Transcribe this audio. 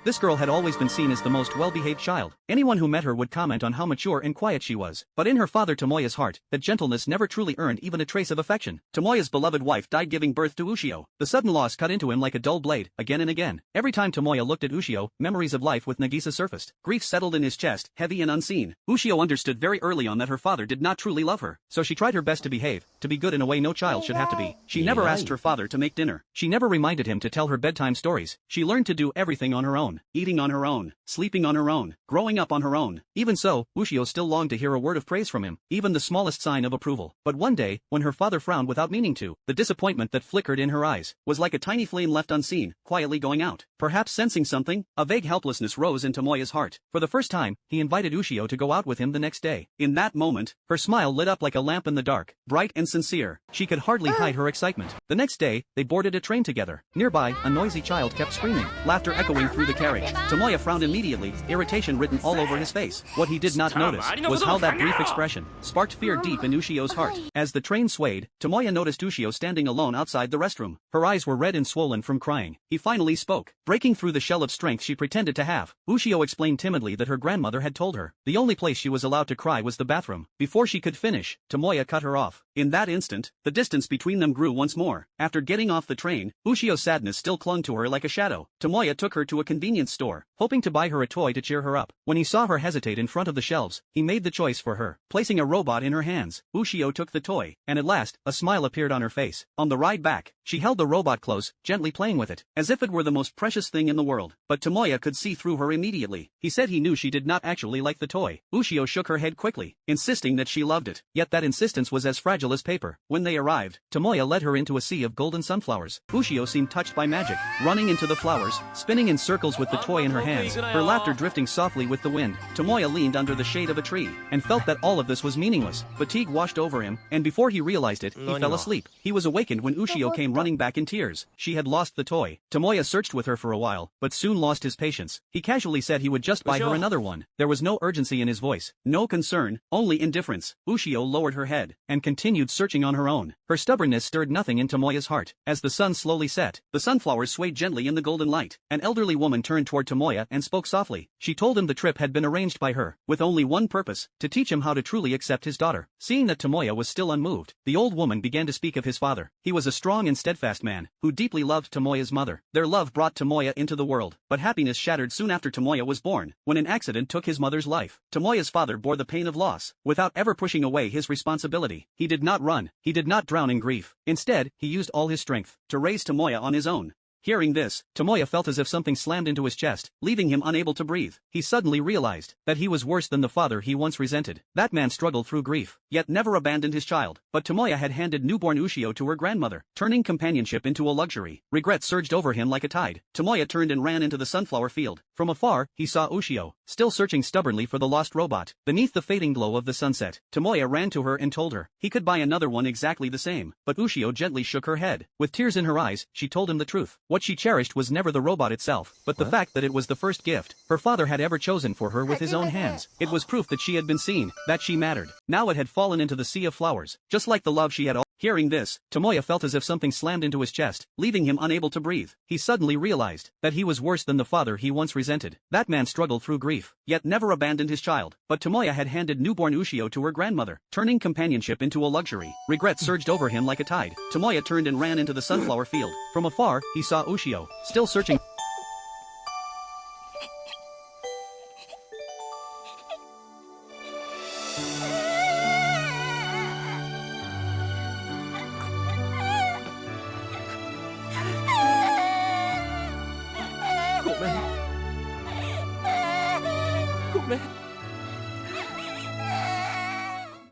This girl had always been seen as the most well-behaved child. Anyone who met her would comment on how mature and quiet she was. But in her father Tomoya's heart, that gentleness never truly earned even a trace of affection. Tomoya's beloved wife died giving birth to Ushio. The sudden loss cut into him like a dull blade, again and again. Every time Tomoya looked at Ushio, memories of life with Nagisa surfaced. Grief settled in his chest, heavy and unseen. Ushio understood very early on that her father did not truly love her, so she tried her best to behave, to be good in a way no child should have to be. She never asked her father to make dinner. She never reminded him to tell her bedtime stories. She learned to do everything on her own, eating on her own, sleeping on her own, growing up on her own. Even so, Ushio still longed to hear a word of praise from him, even the smallest sign of approval. But one day, when her father frowned without meaning to, the disappointment that flickered in her eyes was like a tiny flame left unseen, quietly going out. Perhaps sensing something, a vague helplessness rose in Tomoya's heart. For the first time, he invited Ushio to go out with him the next day. In that moment, her smile lit up like a lamp in the dark, bright and sincere. She could hardly hide her excitement. The next day, they boarded a train together. Nearby, a noisy child kept screaming, laughter echoing through the carriage. Tomoya frowned immediately, irritation written all over his face. What he did not notice was how that brief expression sparked fear deep in Ushio's heart. As the train swayed, Tomoya noticed Ushio standing alone outside the restroom. Her eyes were red and swollen from crying. He finally spoke, breaking through the shell of strength she pretended to have. Ushio explained timidly that her grandmother had told her the only place she was allowed to cry was the bathroom. Before she could finish, Tomoya cut her off. In that instant, the distance between them grew once more. After getting off the train, Ushio's sadness still clung to her like a shadow. Tomoya took her to a convenience store, hoping to buy her a toy to cheer her up. When he saw her hesitate in front of the shelves, he made the choice for her, placing a robot in her hands. Ushio took the toy, and at last, a smile appeared on her face. On the ride back, she held the robot close, gently playing with it, as if it were the most precious thing in the world. But Tomoya could see through her immediately. He said he knew she did not actually like the toy. Ushio shook her head quickly, insisting that she loved it. Yet that insistence was as fragile as paper. When they arrived, Tomoya led her into a sea of golden sunflowers. Ushio seemed touched by magic, running into the flowers, spinning in circles with the toy in her hands, her laughter drifting softly with the wind. Tomoya leaned under the shade of a tree, and felt that all of this was meaningless. Fatigue washed over him, and before he realized it, he fell asleep. He was awakened when Ushio came running back in tears. She had lost the toy. Tomoya searched with her for a while, but soon lost his patience. He casually said he would just buy her another one. There was no urgency in his voice, no concern, only indifference. Ushio lowered her head, and continued searching on her own. Her stubbornness stirred nothing in Tomoya's heart. As the sun slowly set, the sunflowers swayed gently in the golden light. An elderly woman turned toward Tomoya and spoke softly. She told him the trip had been arranged by her, with only one purpose, to teach him how to truly accept his daughter. Seeing that Tomoya was still unmoved, the old woman began to speak of his father. He was a strong and steadfast man, who deeply loved Tomoya's mother. Their love brought Tomoya into the world, but happiness shattered soon after Tomoya was born, when an accident took his mother's life. Tomoya's father bore the pain of loss, without ever pushing away his responsibility. He did not run, he did not drown in grief. Instead, he used all his strength to raise Tomoya on his own. Hearing this, Tomoya felt as if something slammed into his chest, leaving him unable to breathe. He suddenly realized that he was worse than the father he once resented. That man struggled through grief, yet never abandoned his child. But Tomoya had handed newborn Ushio to her grandmother, turning companionship into a luxury. Regret surged over him like a tide. Tomoya turned and ran into the sunflower field. From afar, he saw Ushio, still searching stubbornly for the lost robot. Beneath the fading glow of the sunset, Tomoya ran to her and told her he could buy another one exactly the same. But Ushio gently shook her head. With tears in her eyes, she told him the truth. What she cherished was never the robot itself, but the fact that it was the first gift her father had ever chosen for her with his own hands. It was proof that she had been seen, that she mattered. Now it had fallen into the sea of flowers, just like the love she had. Hearing this, Tomoya felt as if something slammed into his chest, leaving him unable to breathe. He suddenly realized that he was worse than the father he once resented. That man struggled through grief, yet never abandoned his child. But Tomoya had handed newborn Ushio to her grandmother, turning companionship into a luxury. Regret surged over him like a tide. Tomoya turned and ran into the sunflower field. From afar, he saw Ushio, still searching. Cô bé